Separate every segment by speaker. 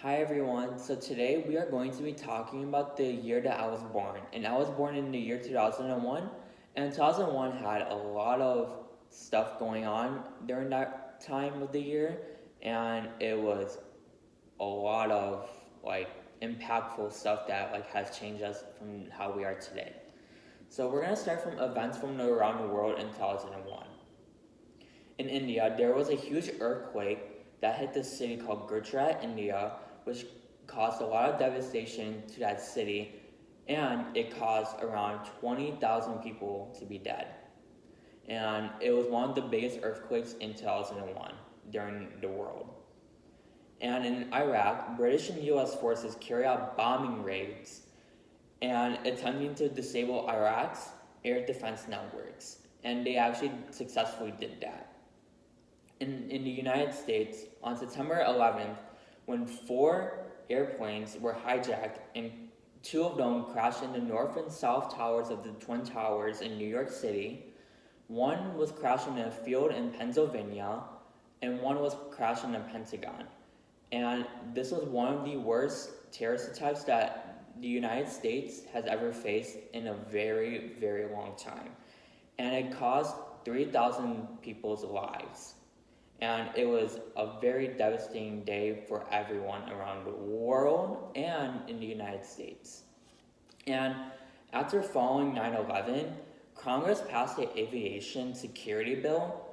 Speaker 1: Hi everyone. So today we are going to be talking about the year that I was born. And I was born in the year 2001. And 2001 had a lot of stuff going on during that time of the year. And it was a lot of like impactful stuff that has changed us from how we are today. So we're going to start from events from around the world in 2001. In India, there was a huge earthquake that hit the city called Gujarat, India, which caused a lot of devastation to that city, and it caused around 20,000 people to be dead. And it was one of the biggest earthquakes in 2001 during the world. And in Iraq, British and US forces carried out bombing raids and attempting to disable Iraq's air defense networks. And they actually successfully did that. In the United States, on September 11th, when four airplanes were hijacked and two of them crashed in the north and south towers of the Twin Towers in New York City, one was crashed in a field in Pennsylvania, and one was crashed in the Pentagon. And this was one of the worst terrorist attacks that the United States has ever faced in a very, very long time. And it cost 3,000 people's lives. And it was a very devastating day for everyone around the world and in the United States. And after following 9/11, Congress passed the Aviation Security Bill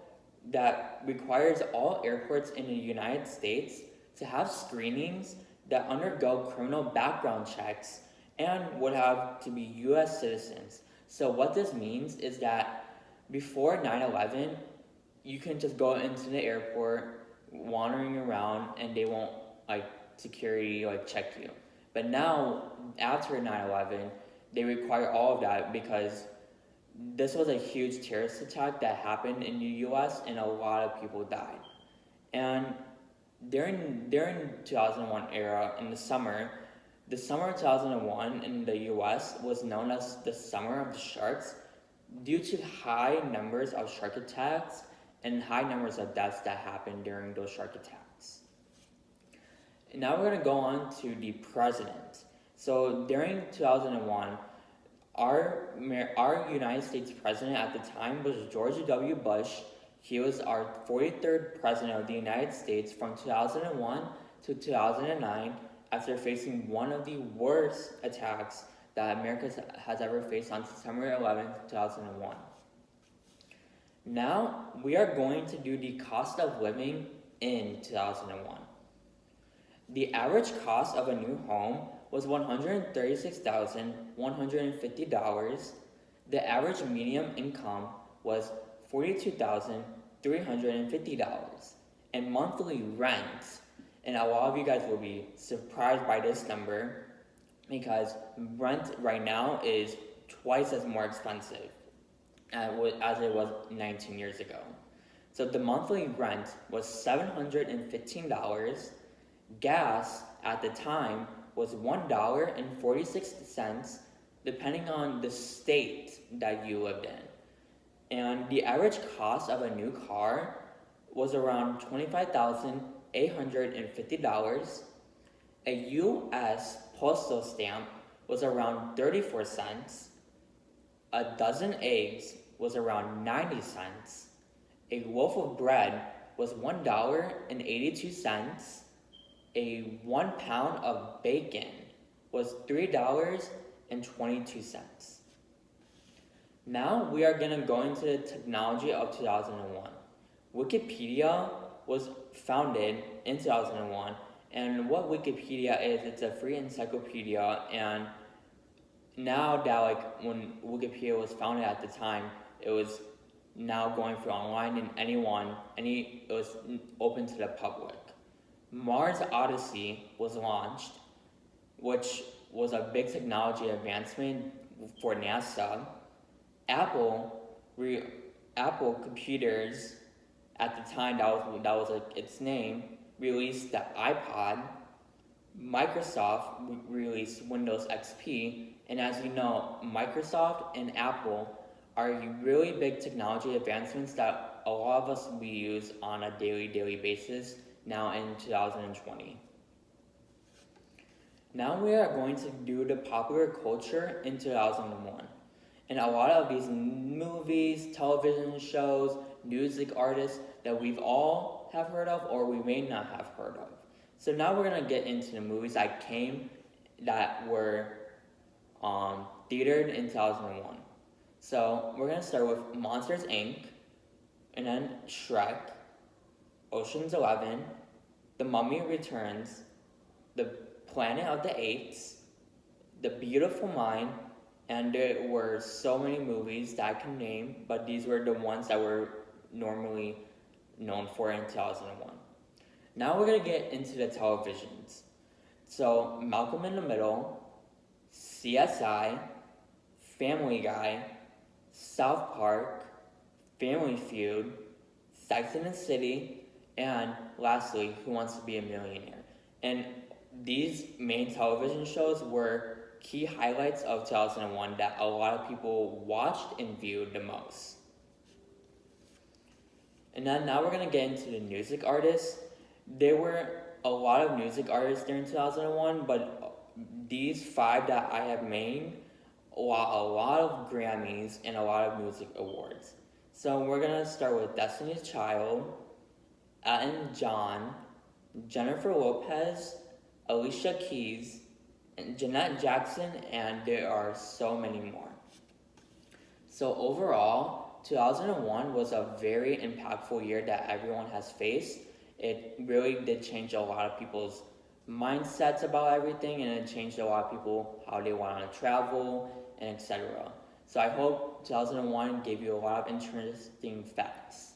Speaker 1: that requires all airports in the United States to have screenings that undergo criminal background checks and would have to be US citizens. So, what this means is that before 9/11, you can just go into the airport wandering around and they won't like security check you. But now after 9/11, they require all of that because this was a huge terrorist attack that happened in the US and a lot of people died. And during 2001 era in the summer of 2001 in the US was known as the summer of the sharks due to high numbers of shark attacks and high numbers of deaths that happened during those shark attacks. And now we're going to go on to the president. So during 2001, our United States president at the time was George W. Bush. He was our 43rd president of the United States from 2001 to 2009 after facing one of the worst attacks that America has ever faced on September 11th, 2001. Now we are going to do the cost of living in 2001. The average cost of a new home was $136,150. The average median income was $42,350. And monthly rent, and a lot of you guys will be surprised by this number because rent right now is twice as more expensive as it was 19 years ago. So the monthly rent was $715. Gas at the time was $1.46, depending on the state that you lived in. And the average cost of a new car was around $25,850. A U.S. postal stamp was around 34 cents. A dozen eggs was around 90 cents. A loaf of bread was $1.82. A 1 pound of bacon was $3.22. Now we are going to go into the technology of 2001. Wikipedia was founded in 2001, and what Wikipedia is, it's a free encyclopedia, and now that when Wikipedia was founded at the time, it was now going through online and it was open to the public. Mars Odyssey was launched, which was a big technology advancement for NASA. Apple computers at the time that was its name released the iPod. Microsoft released Windows XP, and as you know, Microsoft and Apple are really big technology advancements that a lot of us we use on a daily basis now in 2020. Now we are going to do the popular culture in 2001. And a lot of these movies, television shows, music artists that we've all have heard of or we may not have heard of. So now we're going to get into the movies that were theatered in 2001. So we're going to start with Monsters Inc., and then Shrek, Ocean's 11, The Mummy Returns, The Planet of the Apes, The Beautiful Mind, and there were so many movies that I can name, but these were the ones that were normally known for in 2001. Now we're going to get into the televisions. So Malcolm in the Middle, CSI, Family Guy, South Park, Family Feud, Sex and the City, and lastly, Who Wants to Be a Millionaire. And these main television shows were key highlights of 2001 that a lot of people watched and viewed the most. And then now we're going to get into the music artists. There were a lot of music artists during 2001, but these 5 that I have named won a lot of Grammys and a lot of music awards. So we're going to start with Destiny's Child, Elton John, Jennifer Lopez, Alicia Keys, and Janet Jackson, and there are so many more. So overall, 2001 was a very impactful year that everyone has faced. It really did change a lot of people's mindsets about everything, and it changed a lot of people how they want to travel and etc. So I hope 2001 gave you a lot of interesting facts.